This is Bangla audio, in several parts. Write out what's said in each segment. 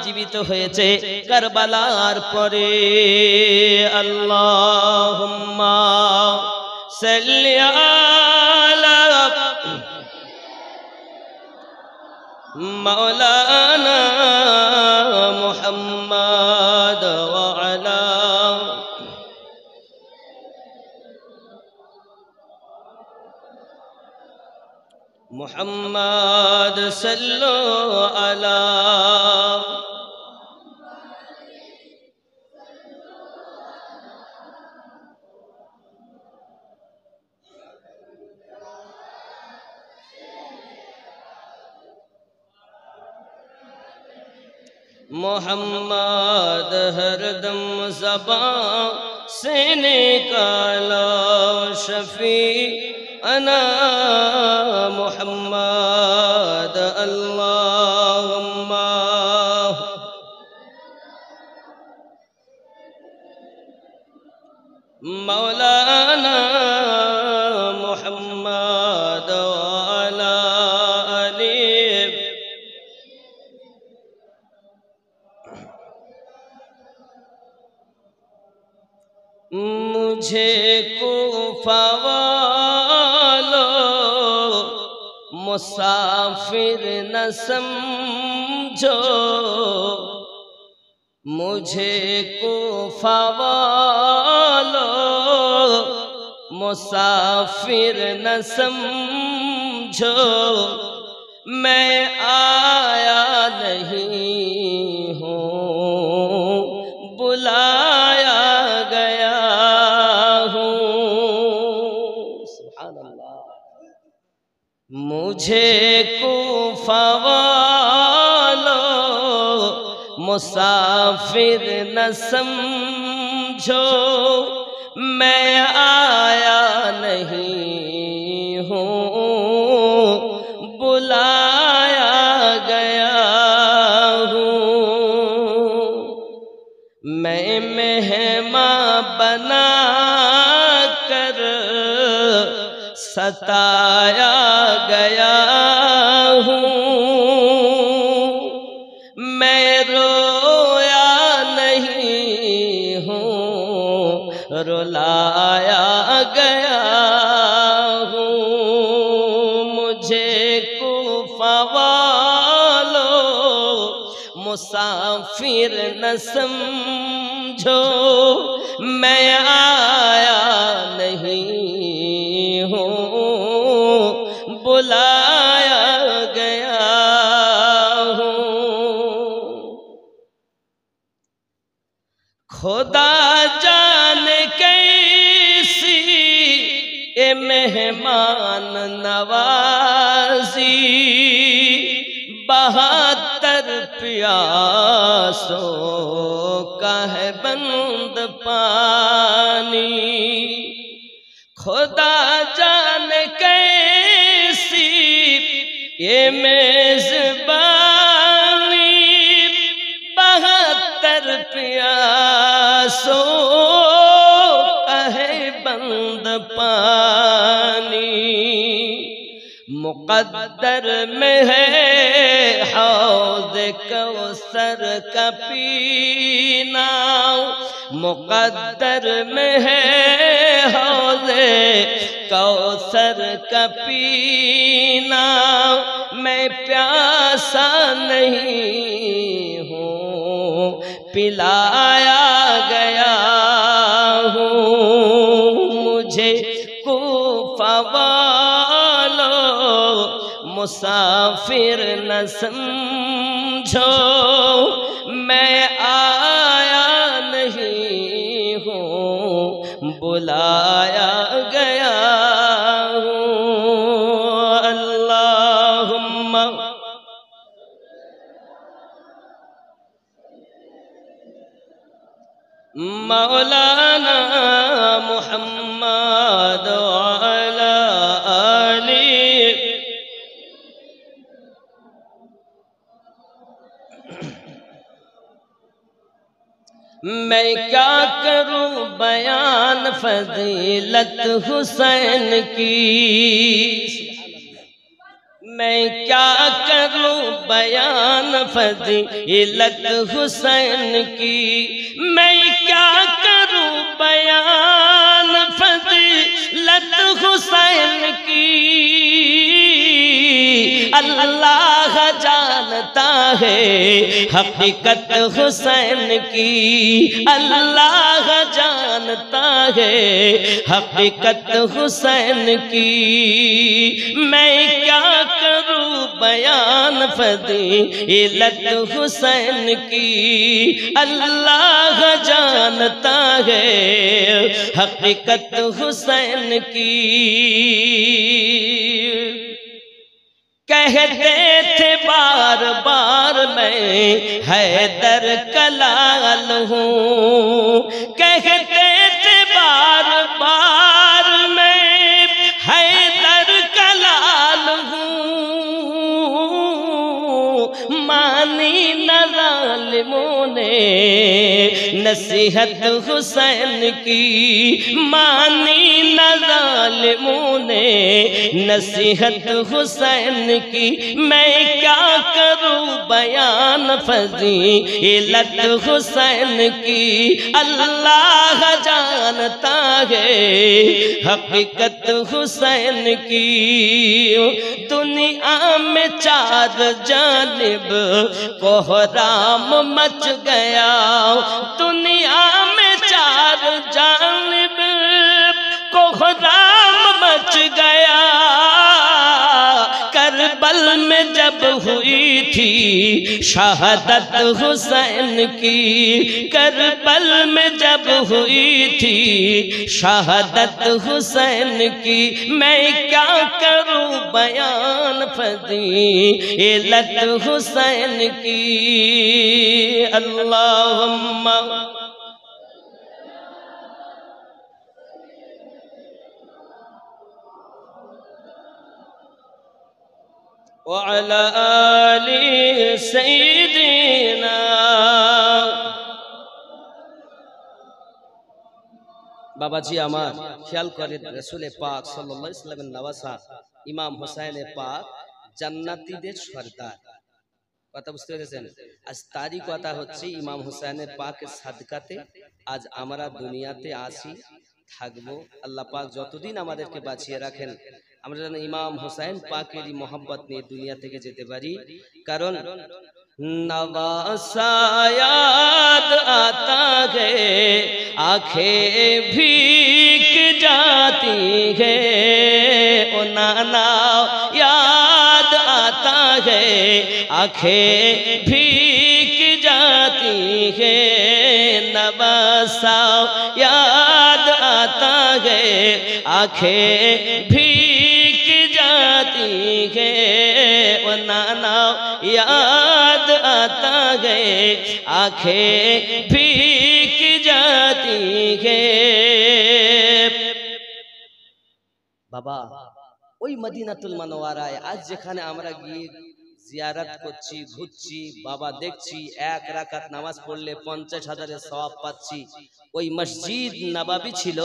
জীবিত হয়েছে কারবালার পরে। আল্লাহুম্মা সাল্লি আলা মাওলানা মুহাম্মদ ওয়া আলা মুহাম্মদ সাল্লাল্লাহু আলা मोहम्मद हरदम ज़बां से निकाला शफी अना मोहम्मद अल्लाहुम्मा मौलाना मोहम्मद वाला अली। मुझे कूफा वालों मुसाफिर न समझो, मुझे कूफा वालों मुसाफिर न समझो, मैं आया नहीं हूँ बुलाया गया हूँ। सुभान अल्लाह। मुझे कूफा वालों मुसाफिर न समझो, मैं आया नहीं हूँ बुलाया गया हूँ। मैं मेहमान बना कर सताया गया हूँ, मैं रोया नहीं हूँ रुलाया गया हूँ। मुझे कूफा वालों मुसाफिर न समझो, मैं आया नहीं हूँ बुलाया गया हूँ। खुदा जाने कैसी ये मेहमान नवाजी, 72 प्यासों का है बंद पानी। खुदा जाने कैसी ये मेजबानी, 72 प्यासों का है बंद पानी। मुक़द्दर में है हौज़ कौसर का पीना, मुक़द्दर में है हौज़ कौसर का पीना। मैं प्यासा नहीं हूँ पिलाया गया हूँ। मुझे कूफा वालों मुसाफिर न समझो, मैं आया नहीं हूँ बुलाया गया हूँ। अल्लाहुम्मा मौलाना मुहम्मद वाला अली। मैं क्या करूं बयान फजीलत हुसैन की, मैं क्या करूं बयान फजीलत हुसैन की, मैं क्या करूं बयान फजीलत हुसैन की। अल्लाह जानता है हकीकत हुसैन की, अल्लाह जानता है हकीकत हुसैन की। मैं क्या करूं बयान फजीलत हुसैन की, अल्लाह जानता है हकीकत हुसैन की। कहते थे बार बार मैं हैदर कलाल हूँ, कहते थे बार बार मैं हैदर कलाल हूँ। मानी न ज़ालिमों ने नसीहत हुसैन की, मानी न ज़ालिमों ने नसीहत हुसैन की। मैं क्या करूं बयान फजीलत हुसैन की, अल्लाह जानता है हकीकत हुसैन की। दुनिया में चार जानिब कोहराम मच गया, दुनिया में चार जानिब कोहराम मच गया। करबल में जब हुई थी शहादत हुसैन की, करबल में जब हुई थी शहादत हुसैन की। मैं क्या करूं बयान फजीलत हुसैन की। अल्लाहुम्मा व अला आलि सय्यिदिना। बाबाजी আমার খেয়াল করেন, রাসূল পাক সাল্লাল্লাহু আলাইহি ওয়াসাল্লামের নওয়াসা ইমাম হুসাইন পাক জান্নাতীদের সরদার। কথা বুঝতে পেরেছেন? আজ তারই কথা হচ্ছে ইমাম হুসাইনের পাকের সাদকাতে আজ আমরা দুনিয়াতে আসি, থাকবো। আল্লাহ পাক যতদিন আমাদেরকে বাঁচিয়ে রাখেন আমরা যেন ইমাম হুসাইন পাকেরই মোহাব্বত নিয়ে দুনিয়া থেকে যেতে পারি। কারণ नवासा याद आता है, आंखें भीग जाती है। ओ नाना याद आता है, आंखें भीग जाती है। नवासा याद आता है, आंखें भीग जाती है। ओ नाना याद आता है, आंखें भीग जाती है। बाबा ওই মদিনাতুল মুনাওয়ারায় আজ যেখানে আমরা গিয়ে জিয়ারত করছি, ঘুরছি, বাবা দেখছি, এক রাকাত নামাজ পড়লে 50,000 সওয়াব পাচ্ছি। ওই মসজিদ নববী ছিল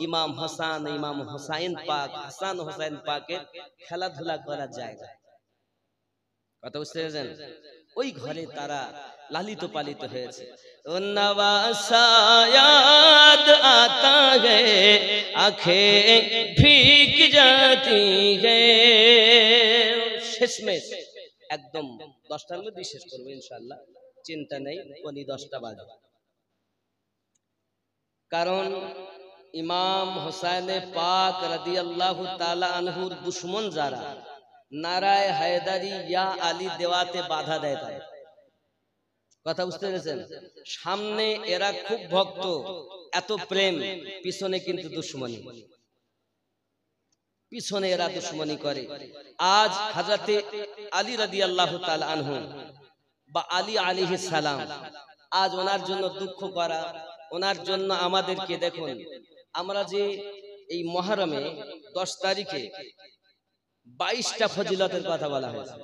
ইমাম হাসান, ইমাম হুসাইন পাক, হাসান হুসাইন পাকের খেলাধুলা করার জায়গা। কথা বুঝতে পেরেছেন? ওই ঘরে তারা লালিত পালিত হয়েছে। नवासा याद आता है, आंखें भीग जाती है। শেষমেশ একদম 10টার মধ্যে শেষ করব ইনশাআল্লাহ, চিন্তা নেই, পনি 10টা বাজে। কারণ ইমাম হুসাইন পাক রাদিয়াল্লাহু তাআলা আনহুর দুশমন যারা নারায়ে হায়দারি ইয়া আলী দেওয়াতে বাধা দেয় তারা। কথা বুঝতে পেরেছেন? সামনে এরা খুব ভক্ত, এত প্রেম, পিছনে কিন্তু দুশমনী, পিছনে এরা দুশমনী করে। আজ হযরতে আলী রাদিয়াল্লাহু তাআলা আনহু বা আলী আলাইহিস সালাম, আজ ওনার জন্য দুঃখ করা, ওনার জন্য আমাদেরকে দেখুন, আমরা যে এই মুহররমে 10 তারিখে 22টা ফজিলতের কথা বলা হয়েছে,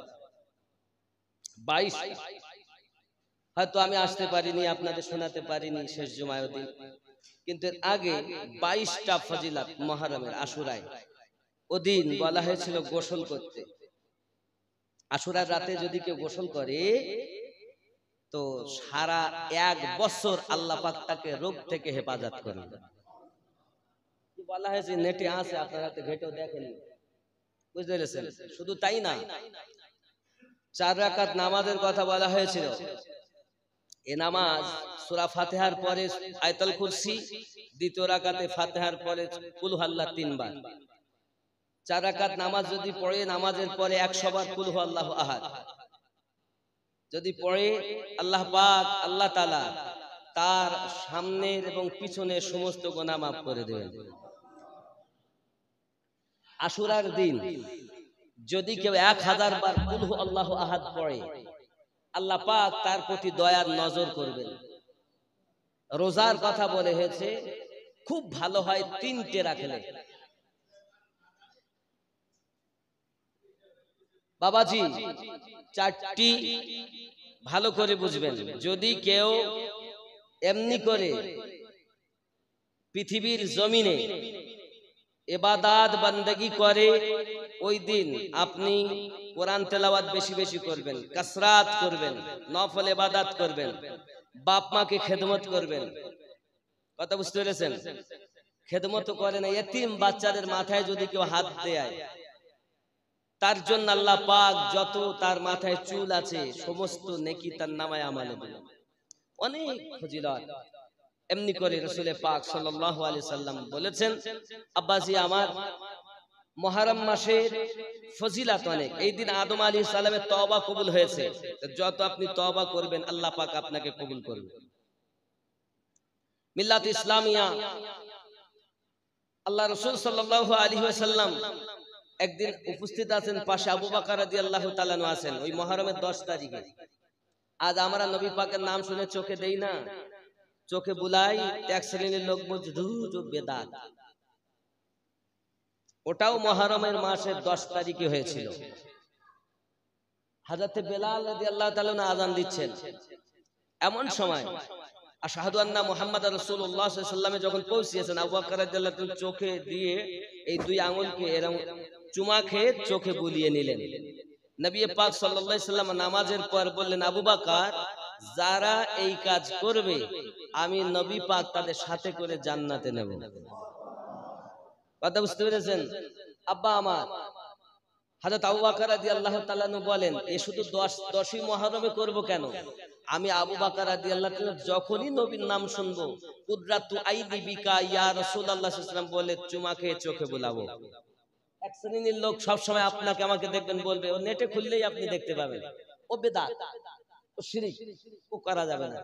22। হয়তো আমি আসতে পারিনি, আপনাদের শোনাতে পারিনি শেষ জুমার দিন, কিন্তু আগে 22টা ফজিলত মুহররমের আশুরায় ওদিন বলা হয়েছিল গোসল করতে। আশুরার রাতে যদি কেউ গোসল করে তো সারা 1 বছর আল্লাহ পাক তাকে রোগ থেকে হেফাজত করে। কি বলা হয়েছে নেটে আছে, আপনারা তো ঘেটেও দেখেন, বুঝতে পেরেছেন? শুধু তাই না, 4 রাকাত নামাজের কথা বলা হয়েছিল। এই নামাজ সূরা ফাতিহার পরে আয়াতুল কুরসি, দ্বিতীয় রাকাতে ফাতিহার পরে কুল হুয়াল্লাহ 3 বার। 4 রাকাত নামাজ যদি পড়ে, নামাজের পরে 100 বার কুল হুয়াল্লাহু আহাদ যদি পড়ে, আল্লাহ পাক আল্লাহ তাআলা তার সামনের এবং পিছনের সমস্ত গুনাহ মাফ করে দেবেন। আশুরার দিন যদি কেউ 1000 বার কুল হুয়াল্লাহু আহাদ পড়ে, আল্লাহ পাক তার প্রতি দয়ার নজর করবেন। রোজার কথা বলে হয়েছে, খুব ভালো হয় 3টে রাখলে। বাবাজি 4টি ভালো করে বুঝবেন। যদি কেউ এমনি করে পৃথিবীর জমিনে ইবাদত বান্দেগি করে, ওই দিন আপনি কোরআন তেলাওয়াত বেশি বেশি করবেন, কাসরাত করবেন, নফল ইবাদত করবেন, বাপ মাকে খেদমত করবেন। কথা বুঝতে পেরেছেন? খেদমত করে না, এতিম বাচ্চাদের মাথায় যদি কেউ হাত দেয়, তার জন্য আল্লাহ পাক যত তার মাথায় চুল আছে সমস্ত নেকি তার নামায় আমলে দিবেন। অনেক ফজিলত এমনি করে রাসূল পাক সাল্লাল্লাহু আলাইহি সাল্লাম বলেছেন। আব্বাজি আমার, মুহররম মাসের ফজিলত অনেক। এই দিন আদম আলাইহিস সালামের তওবা কবুল হয়েছে। যত আপনি তওবা করবেন আল্লাহ পাক আপনাকে কবুল করবেন। মিল্লাত ইসলামিয়া, আল্লাহ রাসূল সাল্লাল্লাহু আলাইহি ওয়াসাল্লাম একদিন উপস্থিত আছেন, পাশে আবু বকর রাদিয়াল্লাহু তাআলা আনহু আছেন। ওই মুহররমের 10 তারিখে। আজ আমরা নবী পাকের নাম শুনে চোখে দেই না, চোখে বুলাই। এক শ্রেণীর লোক বলছে ধুর বেদাত। ওটাও মুহররমের মাসের 10 তারিখে হয়েছিল। হযরত বেলাল রাদিয়াল্লাহু তাআলা আযান দিচ্ছেন, এমন সময় আশহাদু আন্না মুহাম্মাদার রাসূলুল্লাহ সাল্লাল্লাহু আলাইহি ওয়াসাল্লামে যখন পৌঁছিয়েছেন, আবু বকর রাদিয়াল্লাহু তাআলা চোখে দিয়ে এই 2 আঙ্গুলকে এরকম চুমা খেয়ে চোখে বুলিয়ে নিলেন। নবী পাক সাল্লাল্লাহু আলাইহি ওয়াসাল্লাম নামাজের পর বললেন, আবু বকর, যারা এই কাজ করবে আমি নবী পাক তাদের সাথে করে জান্নাতে নেব। কথা বুঝতে পেরেছেন? আব্বা আমার, হযরত আবু বকর রাদিয়াল্লাহু তাআলা বলেন, এ শুধু 10ই মুহররমে করব কেন? আমি আবু বকর রাদিয়াল্লাহু তাআলা যখনই নবীর নাম শুনবো, কুদরাতু আইদি বিকা ইয়া রাসূলুল্লাহ সাল্লাল্লাহু আলাইহি ওয়াসাল্লাম বলে চুমা খেয়ে চোখে বুলাবো। এক শ্রেণীর লোক সব সময় আপনাকে আমাকে দেখবেন বলবে, ও নেটে খুললেই আপনি দেখতে পাবেন, ও বেদাত, ও শিরক, ও করা যাবে না।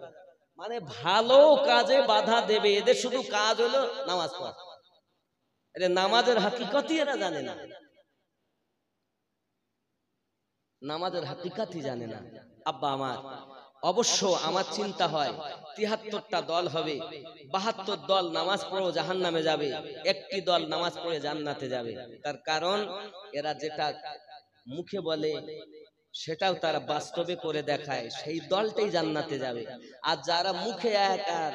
মানে ভালো কাজে বাধা দেবে। এদের শুধু কাজ হলো নামাজ পড়া। এরা নামাজের হাকিকতই এরা জানে না, নামাজের হাকিকতই জানে না। আব্বা আমার, অবশ্য আমার চিন্তা হয় ৭৩টা দল হবে, ৭২ দল নামাজ পড়ে জাহান্নামে যাবে, একটি দল নামাজ পড়ে জান্নাতে যাবে। তার কারণ এরা যেটা মুখে বলে সেটাও তারা বাস্তবে করে দেখায়, সেই দলটাই জান্নাতে যাবে। আর যারা মুখে এক আর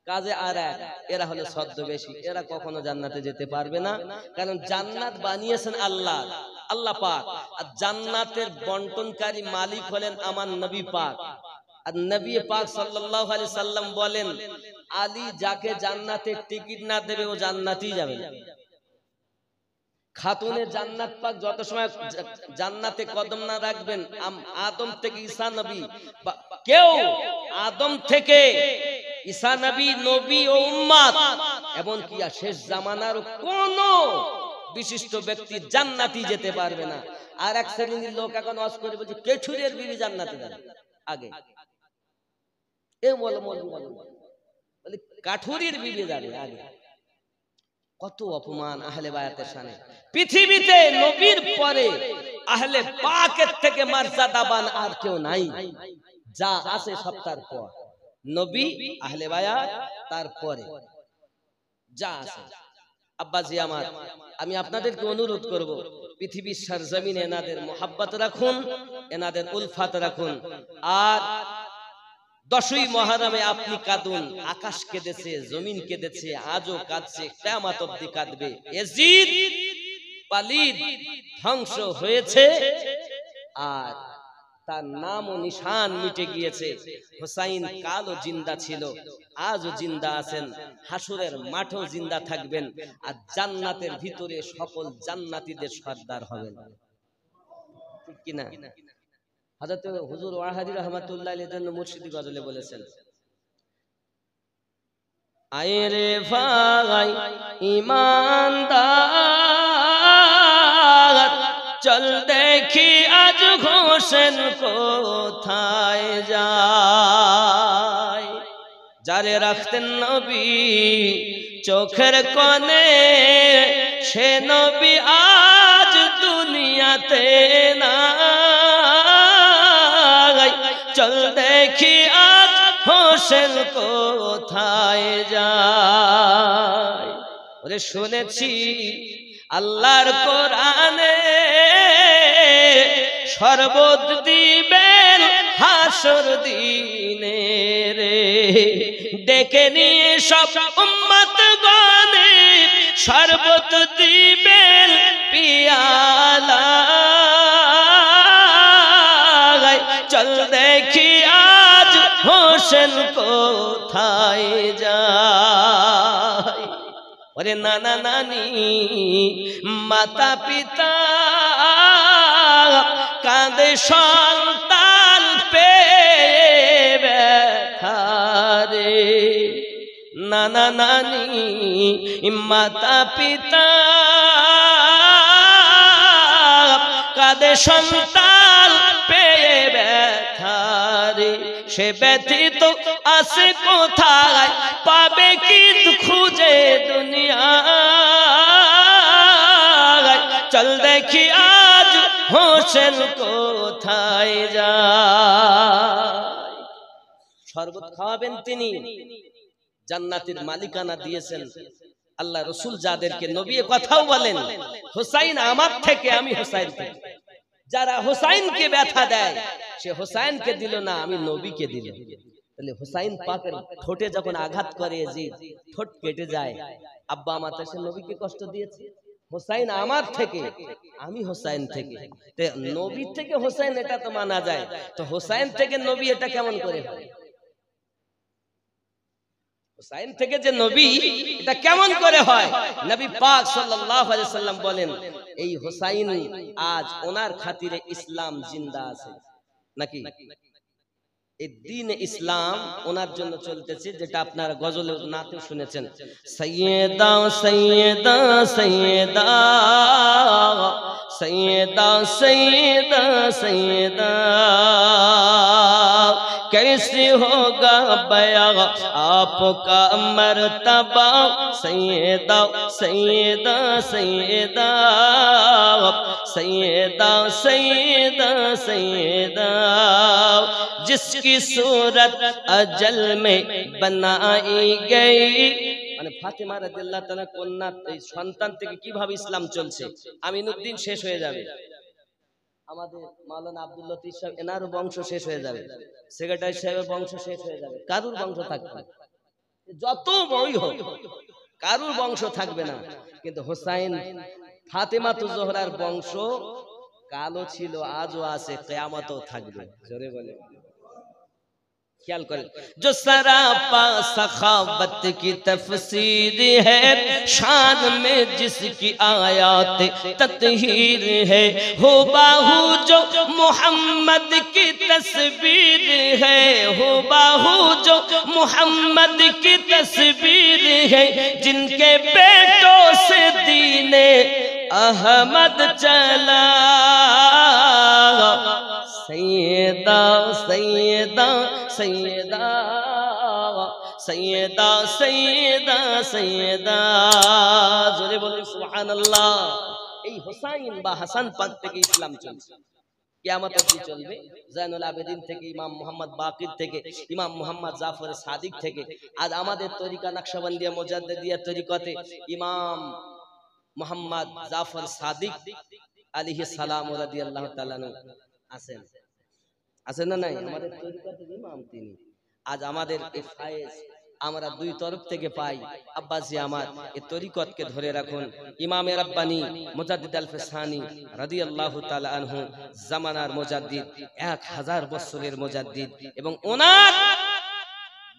কাজে আর এক, এরা হলো ছদ্মবেশী, এরা কখনো জান্নাতে যেতে পারবে না। কারণ জান্নাত বানিয়েছেন আল্লাহ, আল্লাহ পাক, আর জান্নাতের বন্টনকারী মালিক হলেন আমার নবী পাক। আর নবী পাক সাল্লাল্লাহু আলাইহি সাল্লাম বলেন, আলী যাকে জান্নাতের টিকিট না দেবে ও জান্নাতেই যাবে না। খাতুনে জান্নাত পাক যত সময় জান্নাতে কদম না রাখবেন, আদম থেকে ঈসা নবী, কেউ আদম থেকে ঈসা নবী, নবী ও উম্মত, এমনকি শেষ জামানার কোন বিশিষ্ট ব্যক্তি জান্নাতি যেতে পারবে না। আর এক শ্রেণীর লোক এখন ওয়াজ করে বলছে কেঠুরের বিবি জান্নাতে যাবে। আগে এ বলে বলে কাঠুরির বিবি যাবে আগে। কত অপমান আহলে বায়াতের শানে। পৃথিবীতে নবীর পরে আহলে পাকের থেকে মর্যাদাবান আর কেউ নাই। যা আছে সব তার পর, নবী, আহলে বায়াত, তারপরে যা আছে। আব্বাজি আমার, আমি আপনাদেরকে অনুরোধ করব, পৃথিবীর সরজমিনে এনাদের মোহাব্বত রাখুন, এনাদের উলফাত রাখুন। আর 10ই মুহররমে আপনি কাঁদুন। আকাশ কেঁদেছে, জমিন কেঁদেছে, আজও কাঁদছে, কিয়ামত অবধি কাঁদবে। ইয়াজিদ পালিদ ধ্বংস হয়েছে, আর তার নাম ও নিশান মিটে গিয়েছে। হুসাইন কালও জিন্দা ছিল, আজও জিন্দা আছেন, হাসরের মাঠেও জিন্দা থাকবেন, আর জান্নাতের ভিতরে সকল জান্নাতীদের সর্দার হবেন। ঠিক কিনা? হযরত হুজুর ওয়াহাদি রাহমাতুল্লাহ আলাইহির জন্য মুর্শিদি গজলে বলেছেন, আয়রে ভাই ঈমানদার, চল দেখি আজ হোসেন কোথায় যায়। যারে রাখতেন নবী চোখের কোণে, সে নবী আজ দুনিয়াতে নাই। চল দেখি আজ হোসেন কোথায় যায়। ওরে শুনেছি আল্লাহর কোরআনে শরবত দিবেন হাসর দিনে রে, ডেকে নিয়ে সব উম্মত গণে শরবত দিবেন পিয়ালা। চল দেখি আজ হোসেন কোথায় যায়। ওরে নানা নানি মাতা পিতা কাঁদে সন্তান পেয়ে ব্যথারে। নানা নানি মাতা পিতা কাঁদে সন্তান পেয়ে ব্যথারে। সে ব্যথিত আছে কোথায়, পাবে কি খুঁজে দুনিয়ায়। চল দেখি আজ হোসেন কোথায় যায়। শরবত খাওয়াবেন তিনি, জান্নাতের মালিকানা দিয়েছেন আল্লাহ রসুল যাদেরকে। নবী কথাও বলেন, হুসাইন আমার থেকে, আমি হুসাইন থেকে। যারা হুসাইনকে ব্যথা দেয়, সে হুসাইনকে দিল না, আমি নবীকে দিল। তাহলে হুসাইন পাকের ঠোঁটে যখন আঘাত করে, যে ঠোঁট কেটে যায়, আব্বা আমার সে নবীকে কষ্ট দিয়েছে। হুসাইন আমার থেকে, আমি হুসাইন থেকে। নবী থেকে হুসাইন এটা তো মানা যায়, তো হুসাইন থেকে নবী এটা কেমন করে হয়? হুসাইন থেকে যে নবী, এটা কেমন করে হয়? নবী পাক সাল্লাল্লাহু আলাইহি সাল্লাম বলেন, এই হুসাইন আজ ওনার খাতিরে ইসলাম জিন্দা আছে। নাকি এই দ্বীন ইসলাম ওনার জন্য চলতেছে, যেটা আপনারা গজলে নাতে শুনেছেন, সাইয়্যিদা সাইয়্যিদা সাইয়্যিদা সাইয়্যিদা সাইয়্যিদা সাইয়্যিদা, कैसे होगा बया आपका मर्तबा सैयदा सैयदा सैयदा सैयदा सैयदा सैयदा, जिसकी सूरत अजल में बनाई गई। মানে ফাতেমা রাদিয়াল্লাহু তাআলা কন্যা সন্তান থেকে কিভাবে ইসলাম চলছে, আমিনউদ্দিন শেষ হয়ে যাবে, আমাদের মাওলানা আব্দুল লতিফ সাহেব এনারও বংশ শেষ হয়ে যাবে, সেক্রেটারি সাহেবের বংশ শেষ হয়ে যাবে, কারুর বংশ থাকবে না। যত বড়ই হোক কারুর বংশ থাকবে না। কিন্তু হুসাইন ফাতেমাতুজ জোহরার বংশ কালো ছিল, আজও আছে, কিয়ামতেও থাকবে। জোরে বলে ख्याल करें। जो सरापा सखावत की तफसीर है, शान में जिसकी आयात तत्हीर है, हो बाहू जो मोहम्मद की तस्वीर है, हो बाहू जो मोहम्मद की तस्वीर है, जिनके बेटों से दीने अहमद चला। सैयदा सैयदा सैयदा सैयदा सैयदा सैयदा, जोरे बोले सुबहानाल्लाह। এই হুসাইন বা হাসান পাক থেকে ইসলাম চলছে, কিয়ামত অবধি চলবে। জাইনুল আবেদিন থেকে, ইমাম মুহাম্মদ বাকির থেকে, ইমাম মুহাম্মদ জাফর সাদিক থেকে, আজ আমাদের তরিকা নকশবন্দিয়া মুজাদ্দিদিয়া তরিকাতে ইমাম মুহাম্মদ জাফর সাদিক আলাইহিস সালাম রাদিয়াল্লাহু তাআলা আছেন, আছেন না নাই? আমাদের তরিকাতে ইমাম তিনি। আজ আমাদের এই ফায়েজ আমরা দুই তরফ থেকে পাই। আব্বাসি আমার এই তরিকতকে ধরে রাখুন। ইমামে রব্বানি মুজাদ্দিদ আল ফিসানি রাদিয়াল্লাহু তাআলা আনহু জামানার মুজাদ্দিদ, 1000 বছরের মুজাদ্দিদ, এবং ওনার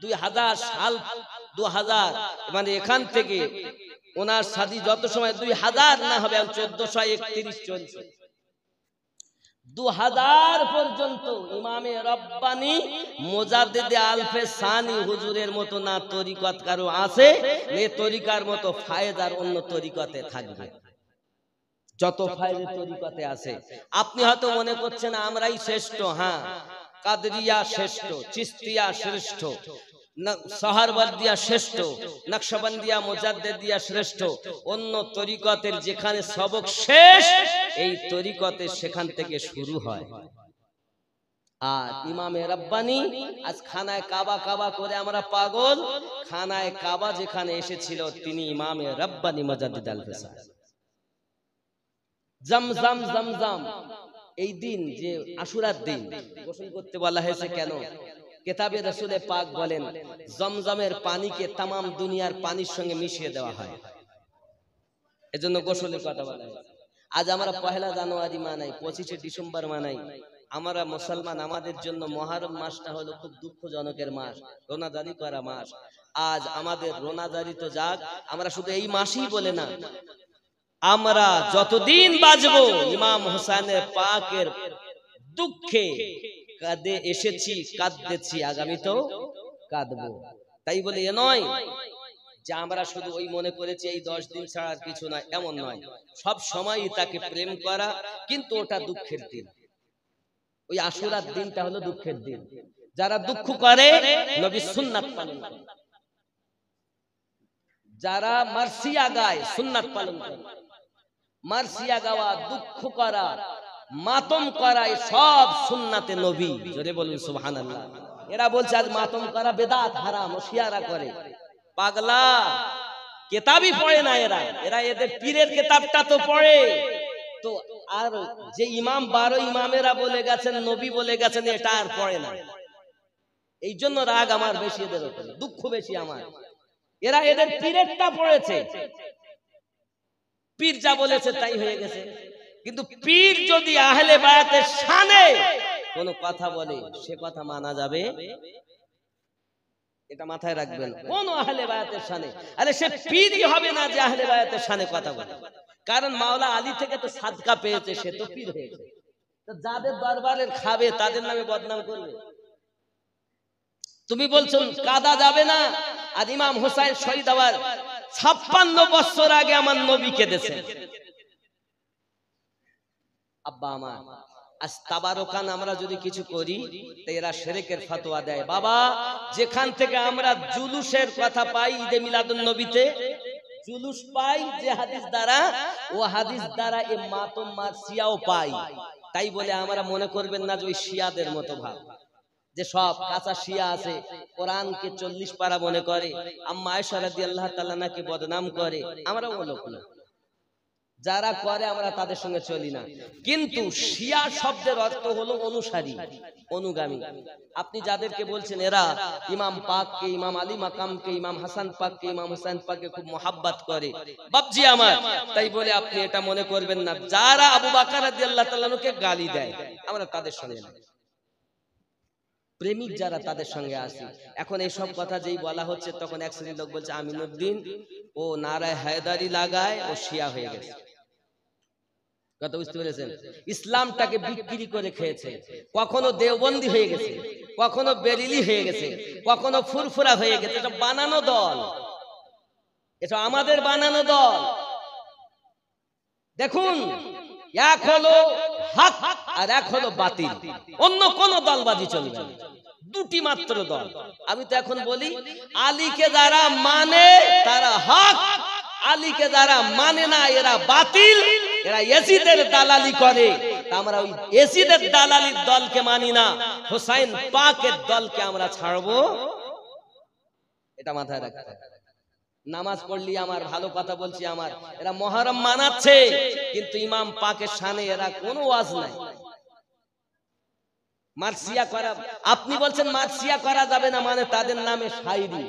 2000 সাল 2000 মানে এখান থেকে ওনার শাদী যত সময় 2000 না হবে 1431 চলছে, 2000 পর্যন্ত ইমামে রব্বানি মুজাদ্দিদ আল ফিসানি হুজুরের মতো না তরিকত কারো আছে, এই তরিকার মতো ফায়দার অন্য তরিকতে থাকবে। যত ফায়দা তরিকতে আছে, আপনি হয়তো মনে করছেন আমরাই শ্রেষ্ঠ। হ্যাঁ, কাদরিয়া শ্রেষ্ঠ, চিশতিয়া শ্রেষ্ঠ, সহারওয়ার্দিয়া শ্রেষ্ঠ, নকশবন্দিয়া মুজাদ্দিদিয়া শ্রেষ্ঠ। অন্য তরিকতের যেখানে সবক শেষ, এই তরিকতে সেখান থেকে শুরু হয়। আর ইমামে রব্বানি আজ খানায় কাবা কাবা করে আমরা পাগল। খানায় কাবা যেখানে এসেছিল তিনি ইমামে রব্বানি মুজাদ্দিদ আল ফিসানি। জমজম জমজম এই দিন যে আশুরার দিন গোসল করতে বলা হয়েছে কেন? কিতাবে রাসূলে পাক বলেন জমজমের পানিকে तमाम দুনিয়ার পানির সঙ্গে মিশিয়ে দেওয়া হয়, এজন্য গোসলের কথা বলা হয়। আজ আমরা 1 জানুয়ারি মানাই, 25 ডিসেম্বর মানাই। আমরা মুসলমান, আমাদের জন্য মুহররম মাসটা হলো খুব দুঃখজনকের মাস, রোনাজারি করা মাস। আজ আমাদের রোনাজারি তো যাক, আমরা শুধু এই মাসই বলে না, আমরা যতদিন বাঁচবো ইমাম হোসেনের পাকের দুঃখে কাঁদে এসেছি, কাঁদতেছি, আগামীতেও কাঁদবো। তাই বলে এ নয় যে আমরা শুধু ওই মনে করেছি এই 10 দিন ছাড়া আর কিছু নয়, এমন নয়। সব সময়ই তাকে প্রেম করা, কিন্তু ওটা দুঃখের দিন। ওই আশুরার দিনটা হলো দুঃখের দিন। যারা দুঃখ করে নবীর সুন্নাত পালন করে, যারা মার্সিয়া গায় সুন্নাত পালন করে। মার্সিয়া গাওয়া, দুঃখ করা, মাতম করা, সব সুন্নাতে নবী। জোরে বলুন সুবহানাল্লাহ। এরা বলছে আজ মাতম করা বেদাত, হারাম, ও শিয়ারা করে। পাগলা, কিতাবই পড়ে না এরা। এরা এদের পীরের কিতাবটা তো পড়ে তো, আর যে ইমাম 12 ইমামেরা বলে গেছেন, নবী বলে গেছেন, এটা আর পড়ে না। এই জন্য রাগ আমার বেশি এদের উপরে, দুঃখ বেশি আমার। এরা এদের পীরেরটা পড়েছে, পীর যা বলেছে তাই হয়ে গেছে। কিন্তু পীর যদি আহলে বায়াতের শানে কোন কথা বলে, সে কথা মানা যাবে, এটা মাথায় রাখবেন। কোন আহলে বায়াতের শানে, আরে সে পীরই হবে না যে আহলে বায়াতের শানে কথা বলে। কারণ মাওলা আলী থেকে তো সাদকা পেয়েছে, সে তো পীর হয়েছে। তো যাদের দরবারের খাবে তাদের নামে বদনাম করবে। তুমি বলছো কাদা যাবে না, আর ইমাম হোসেন শহীদ হওয়ার 56 বছর আগে আমার নবী কেঁদেছেন। আব্বা আমার, আজ তাবারকান আমরা যদি কিছু করি তো এরা শিরকের ফতোয়া দেয়। বাবা, যেখান থেকে আমরা জুলুসের কথা পাই, ঈদে মিলাদুন নবীতে জুলুস পাই যে হাদিস দ্বারা, ও হাদিস দ্বারা এই মাতম মার্সিয়াও পাই। তাই বলে আমরা মনে করবেন না যে ওই শিয়াদের মতো ভাব, যে সব কাঁচা শিয়া আছে, কোরআনকে 40 পারা মনে করে, আম্মা আয়েশা রাদিয়াল্লাহু তাআলা নাকি বদনাম করে। আমরা ও লোক না, যারা করে আমরা তাদের সঙ্গে চলি না। কিন্তু শিয়া শব্দের অর্থ হলো অনুসারী, অনুগামী। আপনি যাদেরকে বলছেন এরা ইমাম পাককে, ইমাম আলী মাকামকে, ইমাম হাসান পাককে, ইমাম হোসেন পাককে খুব মোহাব্বত করে, বাপজি আমার, তাই বলে আপনি এটা মনে করবেন না যারা আবু বকর রাদিয়াল্লাহু তাআলাকে গালি দেয় আমরা তাদের সঙ্গে না, প্রেমিক যারা তাদের সঙ্গে আসি। এখন এই সব কথা যেই বলা হচ্ছে, তখন এক শ্রেণীর লোক বলছে আমিনুদ্দিন ও নারায়ে হায়দারি লাগায়, ও শিয়া হয়ে গেছে। কথা বুঝতে পেরেছেন? ইসলামটাকে বিক্রি করে খেয়েছে। কখনো দেওবন্দি হয়ে গেছে, কখনো বেরিলি হয়ে গেছে, কখনো ফুরফুরা হয়ে গেছে। এটা বানানো দল, এটা আমাদের বানানো দল। দেখুন, এক হলো হক আর এক হলো বাতিল, অন্য কোন দলবাজি চলবে না, দুটি মাত্র দল। আমি তো এখন বলি, আলীকে যারা মানে তারা হক, আলীকে যারা মানে না এরা বাতিল, এরা ইয়াজিদের দালালি করে। আমরা ওই ইয়াজিদের দালালির দলকে মানি না, হোসেন পাকের দলকে আমরা ছাড়বো, এটা মাথায় রাখতে হবে। নামাজ পড়লি আমার, ভালো কথা বলছি আমার, এরা মুহররম মানাচ্ছে, কিন্তু ইমাম পাকের শানে এরা কোনো ওয়াজ নাই। মার্সিয়া করা, আপনি বলছেন মার্সিয়া করা যাবে না, মানে তাদের নামে শায়রি,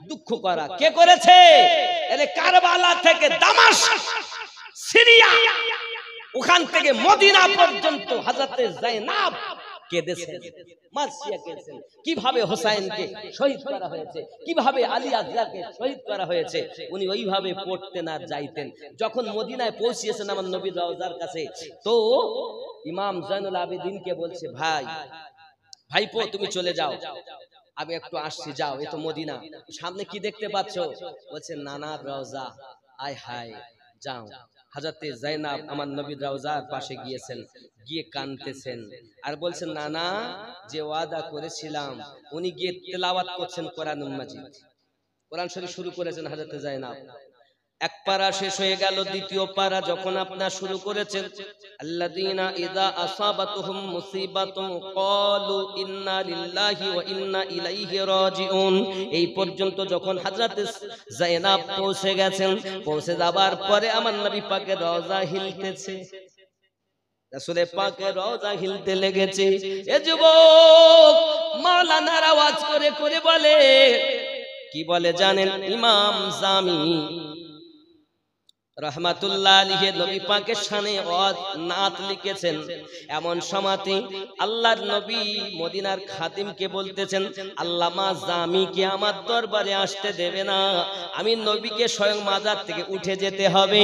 দুঃখ করা কে করেছে? আরে কারবালা থেকে দামাশক, সিরিয়া, ওখান থেকে মদিনা পর্যন্ত হযরতে যায়েনব কেঁদেছেন, মাসিয়া কেঁদেছেন। কিভাবে হোসেনকে শহীদ করা হয়েছে, কিভাবে আলী আকবরকে শহীদ করা হয়েছে, উনি ওইভাবে পড়তেন আর যাইতেন। যখন মদিনায় পৌঁছিয়েছেন আমার নবীর রওজার কাছে, তো ইমাম জয়নুল আবেদিনকে বলছে, ভাই ভাইপো তুমি চলে যাও, আমি একটু আসছি, যাও, এ তো মদিনা, সামনে কি দেখতে পাচ্ছ? বলছে নানার রওজা। আয় হায়, যাও। হযরতে যায়েনব আমার নবীর রওজার পাশে গিয়েছেন, গিয়ে কাঁদতেছেন আর বলছেন, নানা যে ওয়াদা করেছিলাম। উনি গিয়ে তেলাওয়াত করছেন কোরআনুল মাজিদ, কোরআন শরীফ শুরু করেছেন হযরতে যায়েনব। এক পারা শেষ হয়ে গেল, দ্বিতীয় পারা যখন আপনার শুরু করেছেন, আল্লাযীনা ইযা আসাবাতুহুম মুসিবাতুন ক্বালু ইন্না লিল্লাহি ওয়া ইন্না ইলাইহি রাজিউন, এই পর্যন্ত যখন হযরত যায়েনব পৌঁছে গেছেন, পৌঁছে যাবার পরে আমার নবী পাকের রওজা হিলতেছে, রাসূল পাকের রওজা হিলতে লেগেছে। এ যুবক মাওলানার আওয়াজ করে করে বলে, কি বলে জানেন? ইমাম জামি রহমাতুল্লাহ আলাইহি নবী পাকের শানে নাত লিখেছেন। এমন সময়তে আল্লাহর নবী মদিনার খাদিমকে বলতেছেন, আল্লামা জামিকে আমার দরবারে আসতে দেবে না, আমি নবীকে স্বয়ং মাজার থেকে উঠে যেতে হবে।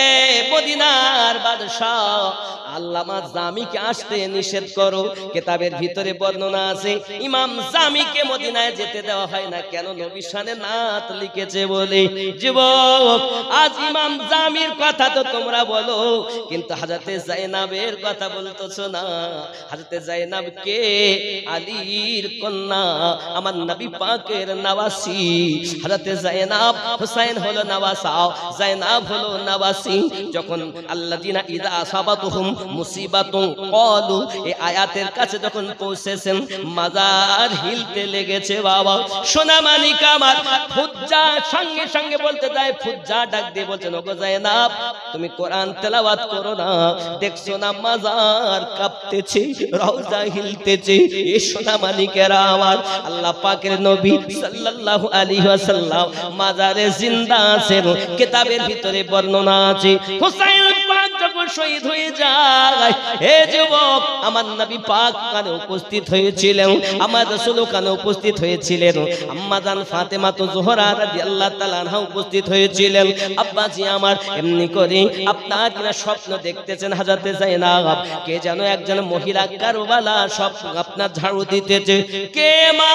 এ মদিনার বাদশা, আল্লামা জামিকে আসতে নিষেধ করো। কিতাবের ভিতরে বর্ণনা আছে ইমাম জামিকে মদিনায় যেতে দেওয়া হয় না, কেন? নবীর শানে নাত লিখেছে বলে। যুবক আজ ইমাম জামির কথা তো তোমরা বলো, কিন্তু হযরতে যায়েনবের কথা বলতেছো না। হযরতে যায়েনব কে? আলীর কন্যা, আমার নবী পাকের নওয়াসি। হযরতে যায়েনব, হুসাইন হলো নওয়াসা, যায়েনব হলো নওয়াসি। যখন আল্লাযীনা ইযা আসাবাতুহুম মুসিবাতুন ক্বালু, এই আয়াতের কাছে যখন পৌঁছেছেন, মাজার হিলতে লেগেছে। বাবা সোনা মানিক আমার ফুজ্জা সঙ্গে সঙ্গে বলতে যায়, ফুজ্জা ডাক দিয়ে বলছেন, ওগো যায়েনব তুমি কোরআন তেলাওয়াত করো না, দেখছো না মাজার কাঁপতেছে, রওজা হিলতেছে। এ সোনা মানিকেরা আমার, আল্লাহ পাকের নবী সাল্লাল্লাহু আলাইহি ওয়াসাল্লাম মাজারে জিন্দা আছেন। কিতাবের ভিতরে বর্ণনা আছে, হুসাইন পাক যখন শহীদ হয়ে যায়, হে যুবক আমার নবী পাক কানে উপস্থিত হয়েছিলেন, আমার রাসূল কানে উপস্থিত হয়েছিলেন, আম্মা জান ফাতেমা তো জোহরা রাদিয়াল্লাহু তাআলা আনহা উপস্থিত হয়েছিলেন। আব্বাজি আমার, এমনি করে আপনার কিনা স্বপ্ন দেখতেছেন হযরতে যায়েনব কে যেন একজন মহিলা কারবালা সব আপনার ঝাড়ু দিতেছে। কে মা?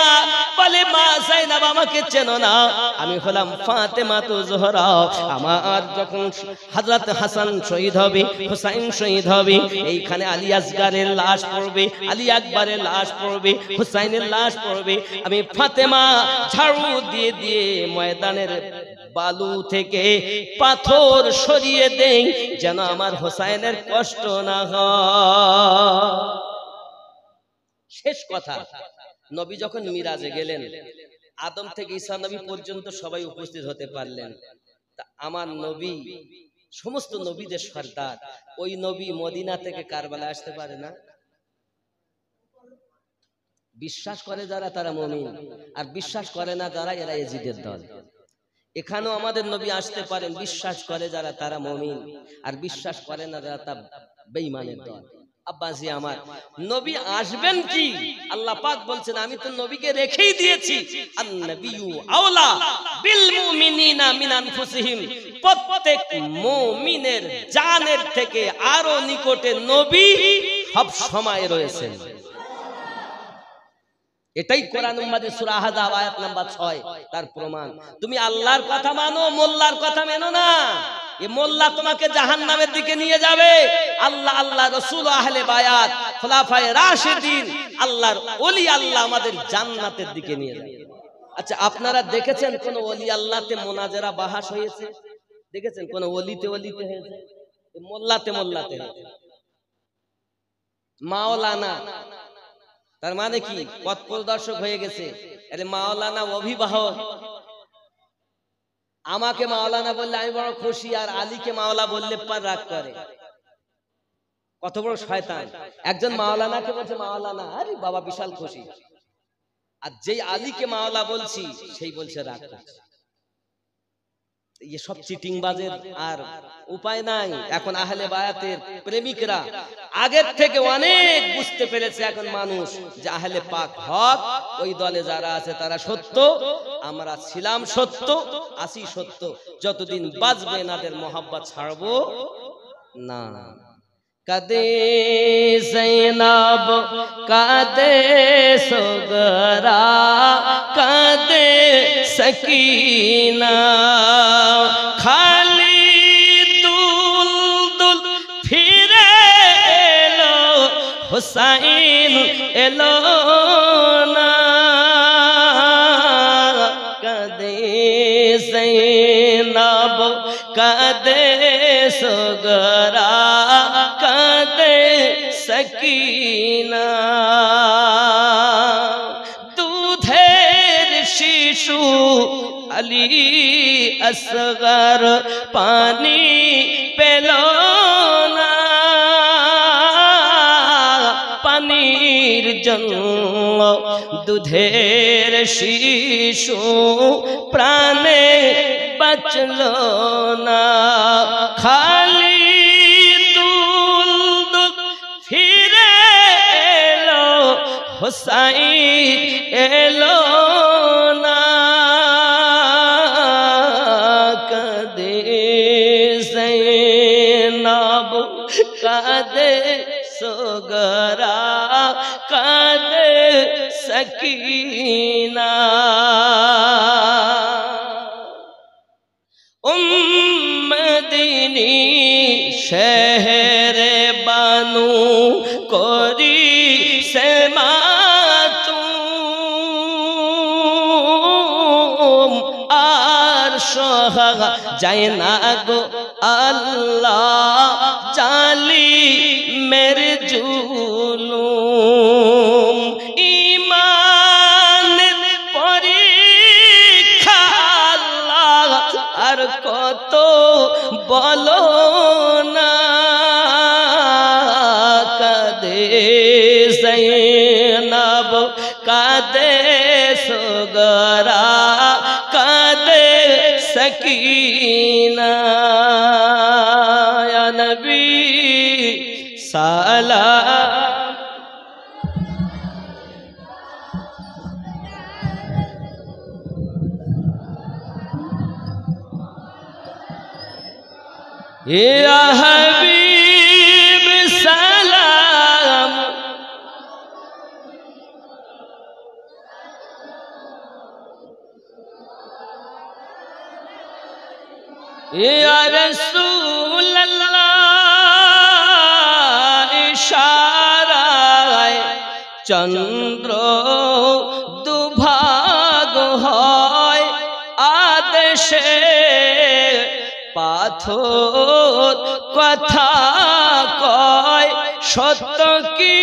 বলে মা যায়েনব আমাকে চেনো না, আমি হলাম ফাতেমা তো জোহরা। আমার যখন হযরত হাসান শহীদ হবে, হুসাইন শহীদ হবে, এইখানে আলী আসগরের লাশ পড়বে, আলী আকবরের লাশ পড়বে, হুসাইনের লাশ পড়বে, আমি ফাতেমা ঝাড়ু দিয়ে দিয়ে ময়দানের বালু থেকে পাথর সরিয়ে দেই, যেন আমার হোসাইনের কষ্ট না হয়। শেষ কথা, নবী যখন মিরাজে গেলেন, আদম থেকে ঈসা নবী পর্যন্ত সবাই উপস্থিত হতে পারলেন। তা আমার নবী সমস্ত নবীদের সর্দার, ওই নবী মদিনা থেকে কারবালায় আসতে পারে না? বিশ্বাস করে যারা তারা মুমিন, আর বিশ্বাস করে না যারা, এরা ইয়াজিদের দল। এখানেও আমাদের নবী আসতে পারেন, বিশ্বাস করে যারা তারা মুমিন, আর বিশ্বাস করে না যারা তা বেঈমানের দল। আব্বাজি আমার, নবী আসবেন কি? আল্লাহ পাক বলছেন, আমি তো নবীকে রেখেই দিয়েছি। আন-নাবিয়্যু আওলা বিল মুমিনিনা মিন আনফুসিহিম, প্রত্যেক মুমিনের জানের থেকে আরো নিকটে নবী সব সময় রয়েছেন। এটাই কোরআনুল মাজিদ সূরা আহজাব আয়াত নাম্বার 6 তার প্রমাণ। তুমি আল্লাহর কথা মানো, মোল্লার কথা মেনো না। এই মোল্লা তোমাকে জাহান্নামের দিকে নিয়ে যাবে। আল্লাহ, আল্লাহ রাসূল, আহলে বায়াত, খোলাফায়ে রাশিদিন, আল্লাহর ওলি আল্লাহ আমাদের জান্নাতের দিকে নিয়ে যাবে। আচ্ছা, আপনারা দেখেছেন কোন ওলি আল্লাহতে মুনাজারা বাহাস হয়েছে? দেখেছেন কোন ওলিতে ওলিতে হয়েছে? মোল্লাতে মোল্লাতে হয়েছে। মাওলানা তার মানে কি? পথ প্রদর্শক হয়ে গেছে। আরে মাওলানা অভিভাবক। আমাকে মাওলানা বললে আমি বড় খুশি, আর আলীকে মাওলা বললে পার রাগ করে। কত বড় শয়তান! একজন মাওলানাকে বলছে মাওলানা, আরে বাবা বিশাল খুশি। আর যেই আলীকে মাওলা বলছি সেই বলছে রাগ করছে। ये सब চিটিংবাজের আর উপায় নাই। এখন আহলে বায়াতের প্রেমিকরা আগের থেকে অনেক বুঝতে পেরেছে এখন মানুষ যে আহলে পাক হক, ওই দলে যারা আছে তারা সত্য, আমরা ছিলাম সত্য, আসি সত্য, যতদিন বাঁচবে এনাদের মহব্বত ছাড়বো না। कदे ज़ैनब कदे सुगरा कदे सकीना खाली दुल दुल फिरे एलो हुसैन एलो ना कदे ज़ैनब कदे सुगरा कदे सकीना दूधेर शिशु अली असगर पानी पेलो ना पानीर जन्म दूधेर शिशु प्राणे बचलो ना खाली हुसैन एलो ना कदे ज़ैनब कदे सुगरा कदे सकीना मदीनी शहर बानू कोरी से जाए ना गो अल्लाह चाली मेरे जुलूम ईमान परीक्षा अल्लाह আর কত বলো না কাদে ज़ैनब কাদে सुगरा कादे सकीना या नबी सलाम या हबीब सलाम या रसूल अल्लाह इशारा चंद्र दुभाग হয় আদেশে পাথর কথা কয় সত্য কি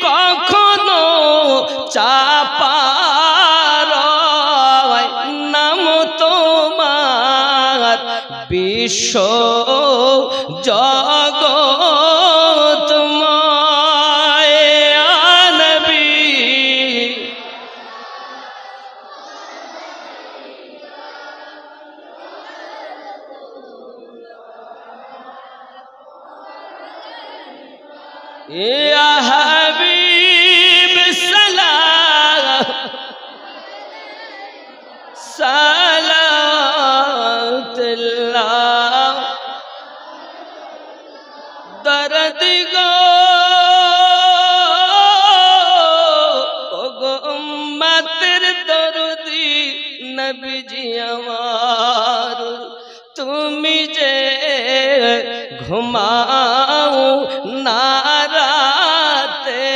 কখনো চাপার নাম তোমার বিশ্ব জগৎময় নবী ইয়া হাবিব সালাম সালাতুল্লাহ दर्द गो उम्मतेर दर्दी नबीजी आमार तुमी जे घुमाओ ना राते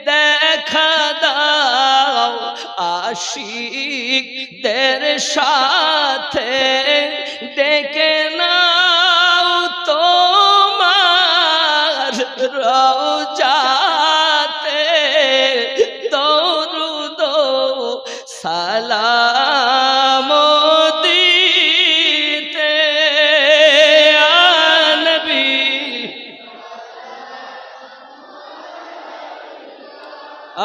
देखा दाओ आशिकदेर साथे डेके नाओ तो রওজাতে দরুদ সালাম দিতে নবী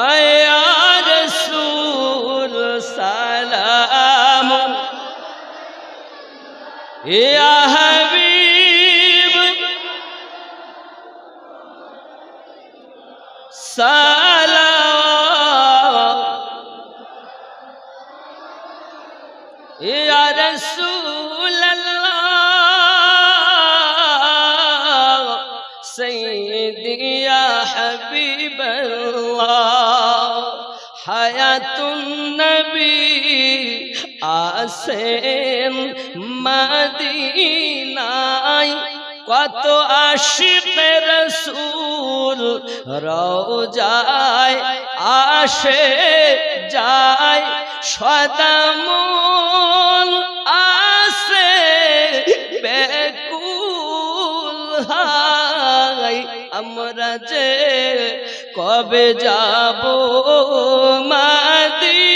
আয়া রাসূল या हबीब सलावत या रसूल अल्लाह सय्यदी या हबीब अल्लाह हयातुन नबी আসেন মদিনায় কত আশিক রাসূল রওজায় আসে যায় সদা মন আসে বেকুল হায় আমরা যে কবে যাব মদিনা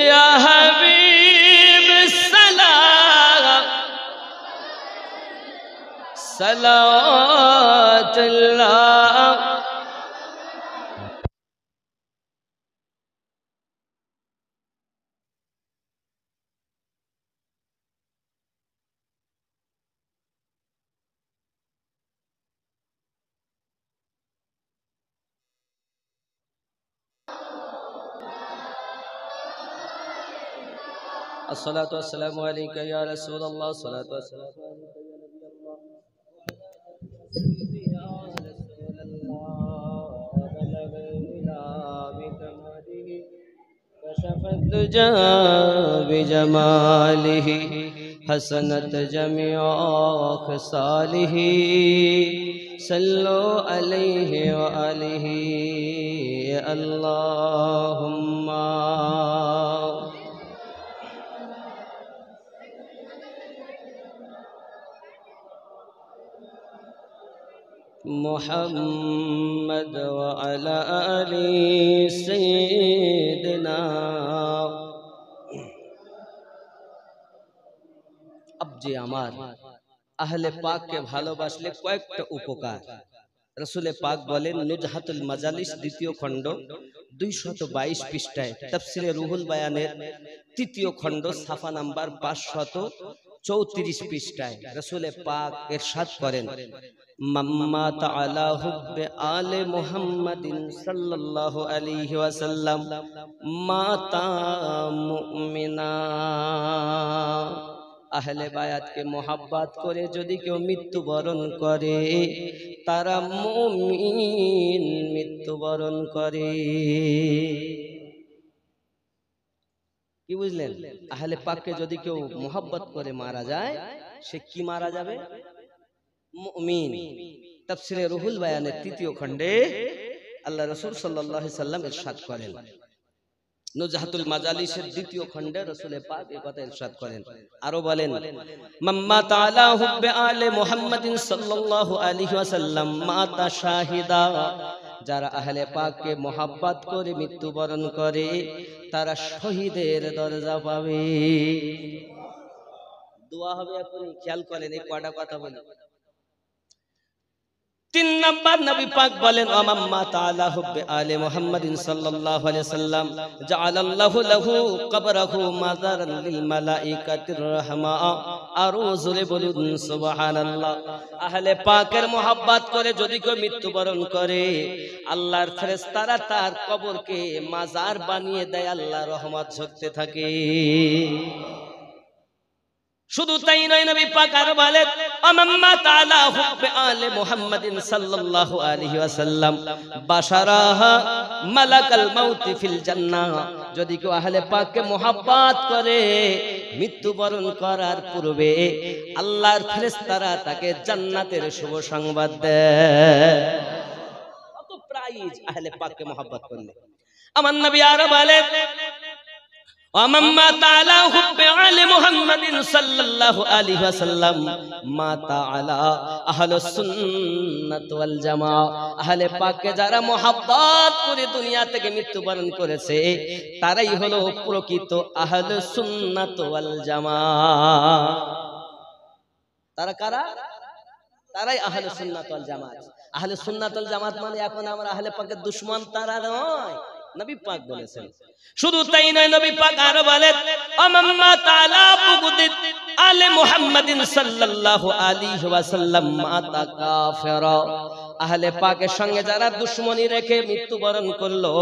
या हबीब सलावतुल्लाह अस्सलातु वस्सलामु अलैका या रसूल अल्लाह अस्सलातु वस्सलामु अलैका या नबी अल्लाह या रसूल अल्लाह बलगना बिकमालिही कशफत दुजा बिजमालिही हसनत जमीअ खसालिही सल्लु अलैहि व आलिही अल्लाहुम्मा मुहम्मद व अला आलि सय्यिदना। अब जे आमार आहले पाक के भालोबासले कयेकटा उपकार रसूले पाक बोलेन नुजहातुल मजालिस द्वितीय खंड 222 पृष्ठाय तफसिरे रूहुल बयानेर तृतीय खंड साफा नम्बर 534 पृष्ठाय रसूले पाक इरशाद करेन मम्मा ताला हुब्बे आले मुहम्मदिन सल्लल्लाहु अलैहि वसल्लम माता मुमिना। आहले बायात के मोहब्बत करे यदि केउ मृत्युबरण करे तारा मुमिन मृत्युबरण करे। কি বুঝলেন? আহলে পাককে যদি কেউ মোহাব্বত করে মারা যায় সে কি মারা যাবে? মুমিন। তাফসিরে রুহুল বায়ানের তৃতীয় খণ্ডে আল্লাহ রাসূল সাল্লাল্লাহু আলাইহি সাল্লাম ইরশাদ করেন, নুজহাতুল মাজালিসের দ্বিতীয় খণ্ডে রাসূলে পাক এই কথা ইরশাদ করেন, আরো বলেন মাম্মা তাআলা হুব্বে আলে মুহাম্মাদিন সাল্লাল্লাহু আলাইহি ওয়াসাল্লাম মাতা শাহিদা। যারা আহলে পাককে মোহাব্বত করে মৃত্যুবরণ করে তারা শহীদের দরজা পাবে। দোয়া হবে, আপনি খেয়াল করেন এই কয়টা কথা বলি। 3 নাম্বার নবী পাক বলেন আম্মা তাআলা হুব্বে আলে মুহাম্মাদিন সাল্লাল্লাহু আলাইহি ওয়াসাল্লাম জাআলাল্লাহু লাহু কবরাহু মাযারান লিল মালাইকাতির রাহমা। আরো জোরে বলুন সুবহানাল্লাহ। আহলে পাকের মোহাব্বত করে যদি কেউ মৃত্যুবরণ করে আল্লাহর ফেরেশতারা তার কবরকে মাজার বানিয়ে দেয়, আল্লাহর রহমত ঝরতে থাকে। শুধু তাই নয়, নবী পাক আরো বলেন আম্মা তাআলা হুব্বে আলে মুহাম্মাদিন সাল্লাল্লাহু আলাইহি ওয়াসাল্লাম বাশারাহা মালাকাল মাউত ফিল জান্নাহ। যদি কেউ আহলে পাককে মোহাব্বত করে মৃত্যুবরণ করার পূর্বে আল্লাহর ফেরেশতারা তাকে জান্নাতের শুভ সংবাদ দেয়। কত প্রাইজ আহলে পাককে মোহাব্বত করলে। আমার নবী আরো বলেন আম্মা তাআলা হুব্বে আলে মুহাম্মাদিন সাল্লাল্লাহু আলাইহি ওয়াসাল্লাম মা তাআলা আহলুস সুন্নাত ওয়াল জামাআ। আহলে পাককে যারা মোহাব্বত করে দুনিয়া থেকে মৃত্যুবরণ করেছে তারাই হলো প্রকৃত আহলুস সুন্নাত ওয়াল জামাআ। তারা কারা? তারাই আহলে সুন্নাত ওয়াল জামাত। আহলে সুন্নাত ওয়াল জামাত মানে এখন আমরা আহলে পাকের দুশমন তারা নয়, নবী পাক বলেছেন। শুধু তাই নয়, নবী পাক আরো বলেন আমাম্মা তাআলা বুগুদিত আলে মুহাম্মাদিন সাল্লাল্লাহু আলাইহি ওয়াসাল্লাম মাতা কাফিরা। আহলে পাকের সঙ্গে যারা দুশমনি রেখে মৃত্যুবরণ করলো,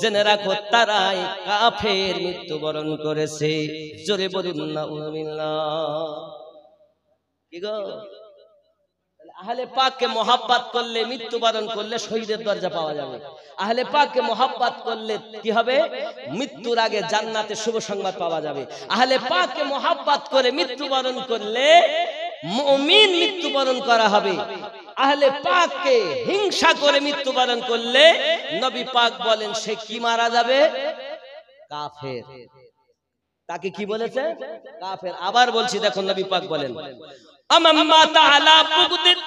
জেনে রাখো তারাই কাফের মৃত্যুবরণ করেছে। জোরে বলুন নাউযুবিল্লাহ। কি গো, আহলে পাককে মোহাব্বত করলে, মৃত্যুবরণ করলে শহীদের দরজা পাওয়া যাবে। আহলে পাককে মোহাব্বত করলে কি হবে? মৃত্যুর আগে জান্নাতের শুভ সংবাদ পাওয়া যাবে। আহলে পাককে মোহাব্বত করে মৃত্যুবরণ করলে মুমিন মৃত্যুবরণ করা হবে। আহলে পাককে হিংসা করে মৃত্যুবরণ করলে নবী পাক বলেন সে কি মারা যাবে? কাফের। তাকে কি বলেছে? কাফের। আবার বলছি দেখুন, নবী পাক বলেন আমাম্মা তাআলা বুগদিত,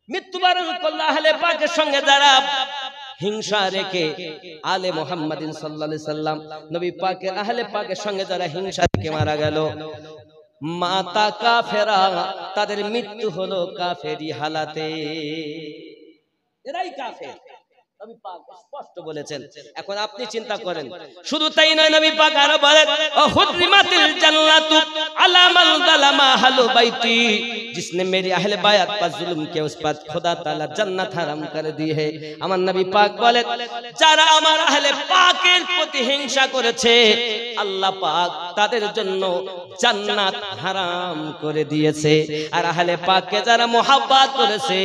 মৃত্যুবরণ করলে আহলে পাকের সঙ্গে যারা হিংসা রেখে, আলে মুহাম্মাদিন সাল্লাল্লাহু আলাইহি সাল্লাম নবী পাকের আহলে পাকের সঙ্গে যারা হিংসা রেখে মারা গেল, মাতা কাফেরা, তাদের মৃত্যু হলো কাফেরি হালাতে, এরাই কাফের। নবী পাক স্পষ্ট বলেছেন। এখন আপনি চিন্তা করেন, শুধু তাই নয়, নবী পাক আরো বলেন হুররিমাতিল জান্নাতু আলা মান যালামা আহলু বাইতি, जिसने मेरी अहले बायत पर जुल्म किया उस पर खुदा ताला जन्नत हराम कर दी है। আমার নবী পাক বলেন যারা আমার আহলে পাকের প্রতি হিংসা করেছে, আল্লাহ পাক তাদের জন্য জান্নাত হারাম করে দিয়েছে। আর আহলে পাককে যারা মোহাব্বত করেছে,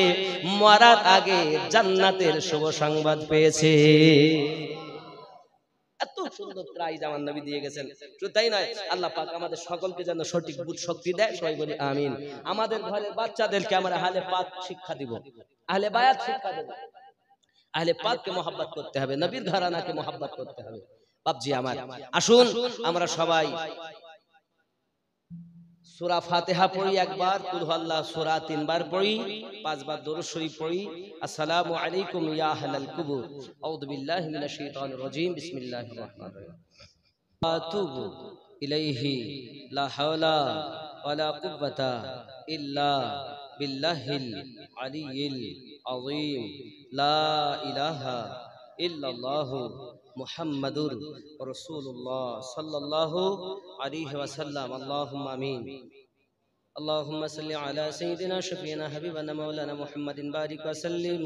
মরার আগে জান্নাতের শুভ সংবাদ পেয়েছে। এত সুন্দর প্রাইজ আমার নবী দিয়ে গেছেন। শুধু তাই নয়, আল্লাহ পাক আমাদের সকলকে যেন সঠিক বুঝ শক্তি দেয়, সবাই বলি আমিন। আমাদের ঘরের বাচ্চাদেরকে আমরা আহলে পাক শিক্ষা দিব, আহলে বায়াত শিক্ষা দেব। আহলে পাককে মোহাব্বত করতে হবে, নবীর ঘরানাকে মোহাব্বত করতে হবে। বাপজি আমার, আসুন আমরা সবাই সূরা ফাতিহা পড়ি একবার, কুল হুয়াল্লাহ সূরা 3 বার পড়ি, 5 বার দরুদ শরীফ পড়ি। আসসালামু আলাইকুম ইয়া আহলাল কুবুর, আউযু বিল্লাহি মিনাশ শাইতানির রাজীম, বিসমিল্লাহির রহমানির রহিম। আতুবু ইলাইহি লা হাওলা ওয়ালা কুওয়াতা ইল্লা বিল্লাহিল আলিয়্যিল আযীম। লা ইলাহা ইল্লাল্লাহু মুহাম্মাদুর রাসূলুল্লাহ সাল্লাল্লাহু আলাইহি ওয়াসাল্লাম। আল্লাহুম্মা আমিন। আল্লাহুম্মা সাল্লি আলা সাইয়্যিদিনা শাফিঈনা হাবিবানা মাওলানা মুহাম্মাদিন বারিক ওয়া সাল্লিম।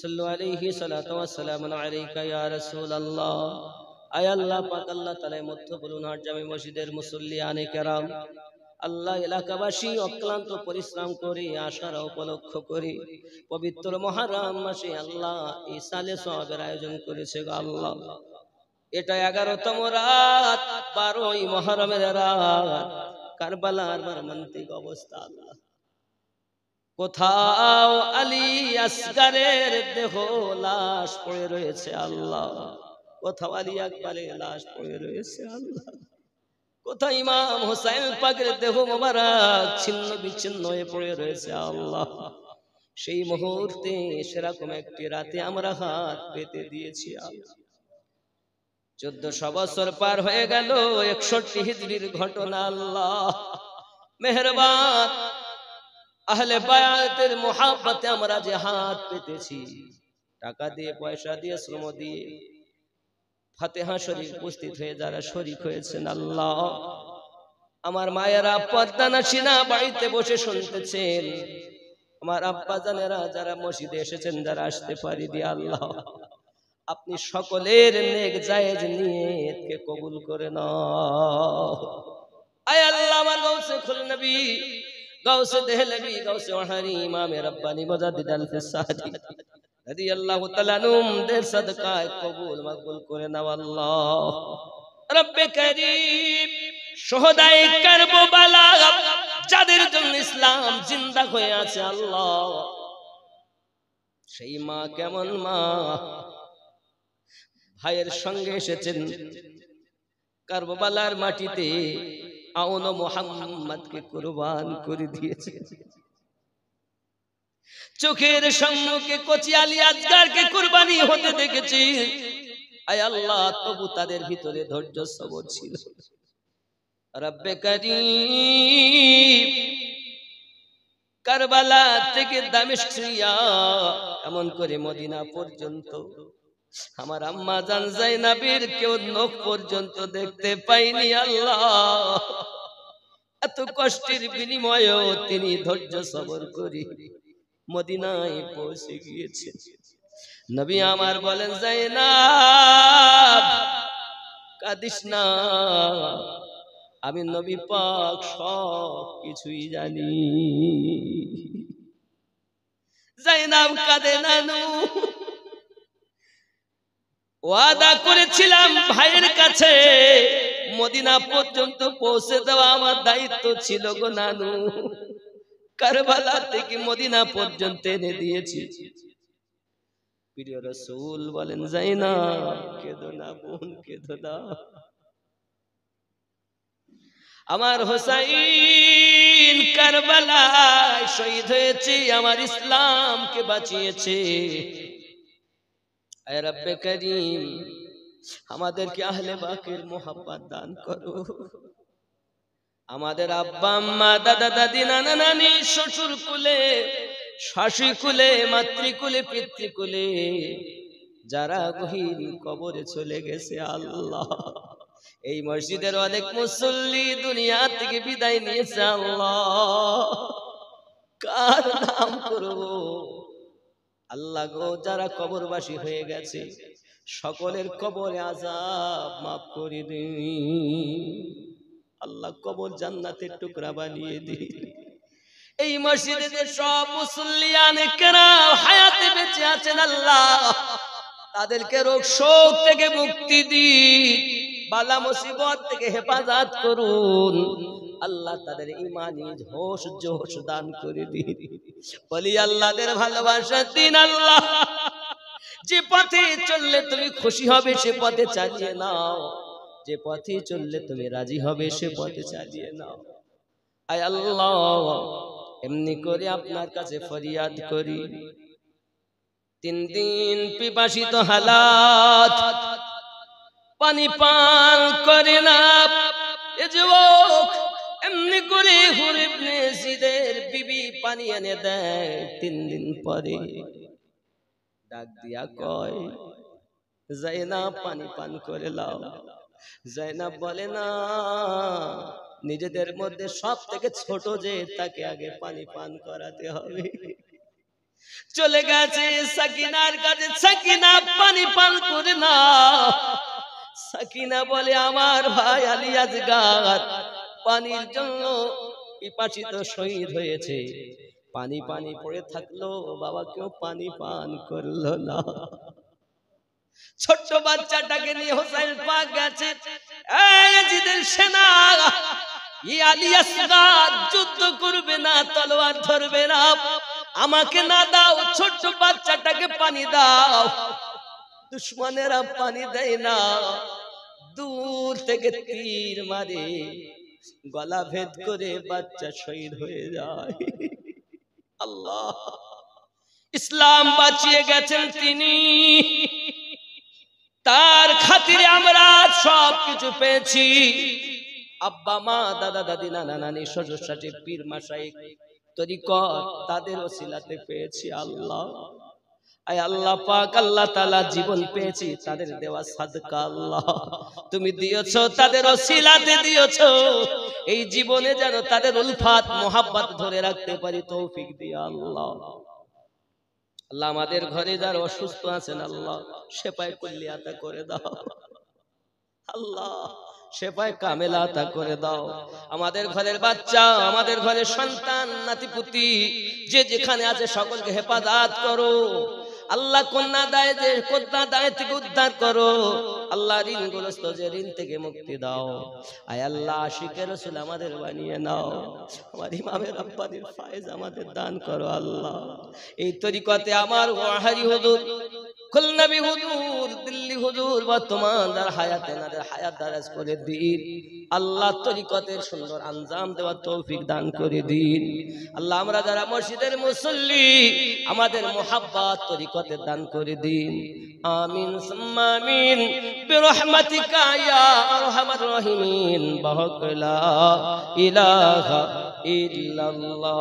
সাল্লু আলাইহি সালাতু ওয়া সালামু আলাইকা ইয়া রাসূলুল্লাহ। আয় আল্লাহ পাক, আল্লাহ তাআলা মধ্যবুলুনহাট জামে মসজিদের মুসল্লিয়ানে কেরাম, আল্লাহ এলাকাবাসী অক্লান্ত পরিশ্রম করে আশার উপলক্ষ করে পবিত্র মুহররম মাসে আল্লাহ এই সালে সওয়াবের আয়োজন করেছে। আল্লাহ এটা 11তম রাত, 12ই মুহররমের রাত, কারবালার মর্মান্তিক অবস্থা। আল্লাহ কোথাও আলী আসগরের দেহ লাশ পড়ে রয়েছে, আল্লাহ কোথাও আলী আকবরের লাশ পড়ে রয়েছে, আল্লাহ কোথাও ইমাম হোসেন পাকের দেহ মোবারক ছিন্ন বিচ্ছিন্ন হয়ে পড়ে রয়েছে। আল্লাহ সেই মুহূর্তে সেরকম একটি রাতে আমরা হাত পেতে দিয়েছি। 1400 বছর পার হয়ে গেল, 61 হিজরির ঘটনা। আল্লাহ মেহেরবান, আহলে বায়াতের মোহাব্বতে আমরা যে হাত পেতেছি, টাকা দিয়ে, পয়সা দিয়ে, শ্রম দিয়ে, ফাতিহা শরীফ উপস্থিত হয়ে যারা শরীক হয়েছেন, আল্লাহ আমার মায়েরা পর্দানাসিনা বাড়িতে বসে শুনতেছেন, আমার আব্বা জানেরা যারা মসজিদে এসেছেন, যারা আসতে পারিনি, আল্লাহ আপনি সকলের নেক জায়েজ নিয়তকে কবুল করে নাও। আয় আল্লাহ আমার গাউসে খুল নবী, গাউসে দেহলভি, গাউসে ওয়াহারি, ইমামে রব্বানি মুজাদ্দিদ আল-ফিসাদি রাদিয়াল্লাহু তাআলা আনহুম দের সাদকায়ে কবুল মকবুল করে নাও। আল্লাহ রব্বে কারীম, শুহাদায়ে কারবালা যাদের জন্য ইসলাম জিন্দা হয়ে আছে, আল্লাহ সেই মা কেমন মা, ভাইয়ের সঙ্গে এসেছেন কারবালার মাটিতে, আউন মুহাম্মদকে কুরবান করে দিয়েছে। চোখের সম্মুখে কচি আলী আসগরকে কুরবানি হতে দেখেছি। আয় আল্লাহ, তবু তাদের ভিতরে ধৈর্য সবর ছিল। রব্বে কারীম, কারবালা থেকে দামেস্কিয়া এমন করে মদিনা পর্যন্ত আমার আম্মা জান যায়নাবের কেউ নখ পর্যন্ত দেখতে পাইনি। আল্লাহ এত কষ্টের বিনিময়েও তিনি ধৈর্য সবর করে মদিনায় পৌঁছে গিয়েছেন। নবী আমার বলেন, যায়নাব কাঁদিস না, আমি নবী পাক সব কিছুই জানি। যায়নাব কাঁদে, নানু ওয়াদা করেছিলাম ভাইয়ের কাছে মদিনা পর্যন্ত পৌঁছে দেওয়া আমার দায়িত্ব ছিল গো নানু, কারবালা থেকে মদিনা পর্যন্ত এনে দিয়েছি। প্রিয় রাসূল বলেন, যায়নাব কেঁদো না বোন, কেঁদো না। আমার হোসাইন কারবালায় শহীদ হয়েছে, আমার ইসলামকে বাঁচিয়েছে। আয় রব্বে করিম, আমাদেরকে আহলে বাকের মোহাব্বত দান করো। আমাদের আব্বা আম্মা দাদা দাদি নানা নানি শ্বশুর কুলে শাশুড়ি কুলে মাতৃকুলে পিতৃকুলে যারা গহীন কবরে চলে গেছে, আল্লাহ এই মসজিদের অনেক মুসল্লি দুনিয়া থেকে বিদায় নিয়েছে, আল্লাহ কার নাম করব আল্লাহ গো। যারা কবরবাসী হয়ে গেছে সকলের কবরে আযাব মাফ করে দিন আল্লাহ, কবর জান্নাতের টুকরা বানিয়ে দিন। এই মসজিদে যে সব মুসল্লিয়ানে কেরাম হায়াতে বেঁচে আছেন আল্লাহ, তাদেরকে রোগ শোক থেকে মুক্তি দিন, বালা মুসিবত থেকে হেফাজত করুন আল্লাহ, তাদের ঈমানি হোশ জোশ দান করে দিন। বলি আল্লাহদের ভালোবাসা দিন আল্লাহ, যে পথে চললে তুমি খুশি হবে সে পথে চালিয়ে নাও, যে পথে চললে তুমি রাজি হবে সে পথে চালিয়ে নাও। আয় আল্লাহ এমনি করে আপনার কাছে ফরিয়াদ করি, 3 দিন পিপাসিত হালাত, পানি পান করে না এ যুবক, এমনি করে হুর ইবনে জিদের বিবি পানি এনে দেয়। 3 দিন পরে ডাক দিয়া কয়, যায়নাব পানি পান করে লাও। যায়নাব বলে, না, নিজেদের মধ্যে সব থেকে ছোট যে তাকে আগে পানি পান করাতে হবে। চলে গেছে সাকিনার কাছে, সাকিনা পানি পান করে না। সাকিনা বলে, আমার ভাই আলী আসগার পানির জন্য পিপাসিত শহীদ হয়েছে, পানি পানি পড়ে থাকলো, বাবা কেউ পানি পান করলো না। ছোট্ট বাচ্চাটাকে নিয়ে হোসেন পাক গেছে, ইয়াজিদের সেনা আলী আসগার যুদ্ধ করবে না, তলোয়ার ধরবে না, আমাকে না দাও, ছোট্ট বাচ্চাটাকে পানি দাও। দুশমনেরা পানি দেয় না, দূর থেকে তীর মারে, গলা ভেদ করে বাচ্চা শহীদ হয়ে যায়। আল্লাহ ইসলাম বাঁচিয়ে গেছেন তিনি, তার খাতিরে আমরা সব কিছু পেয়েছি। আব্বা মা দাদা দাদি নানা নানি শ্বশুর শাশুড়ি পীর মাশায়েখ তরিকত তাদের ওসিলাতে পেয়েছি। আল্লাহ আয় আল্লাহ পাক, আল্লাহ তাআলা জীবন পেয়েছি তাদের দেওয়া সাদকা, আল্লাহ তুমি দিয়েছো তাদের ওসিলাতে দিয়েছো, এই জীবনে যেন তাদের উলফাত মোহাব্বত ধরে রাখতে পারি তৌফিক দিও আল্লাহ। আল্লাহ আমাদের ঘরে যারা অসুস্থ আছেন আল্লাহ শেফায়ে কুল্লি আতা করে দাও, আল্লাহ শেফায়ে কামেলা আতা করে দাও। আমাদের ঘরের বাচ্চা, আমাদের ঘরের সন্তান নাতিপুতি যে যেখানে আছে সকলকে হেফাজত করো আল্লাহ, কন্যা দায় থেকে উদ্ধার করো আল্লাহ, ঋণগ্রস্ত যে ঋণ থেকে মুক্তি দাও। আয় আল্লাহ আশিকের রাসূল আমাদের বানিয়ে নাও, আমার ইমামে রাব্বানির ফায়েজ আমাদের দান করো আল্লাহ। এই তরিকতে আমার ওয়াহারি হুজুর, খুলনাবি হুজুর, দিল্লি হুজুর বর্তমান যার হায়াতে নাদের হায়াত দারাজ করে দিন আল্লাহ, তরিকতের সুন্দর আঞ্জাম দেওয়ার তৌফিক দান করে দিন আল্লাহ। আমরা যারা মসজিদের মুসল্লি আমাদের মুহাব্বত তরিকতের দান করে দিন, আমিন সুম্মা আমিন বিরহমাতিকা ইয়া আরহামার রাহিমিন। বাহক লা ইলাহা ইল্লাল্লাহ।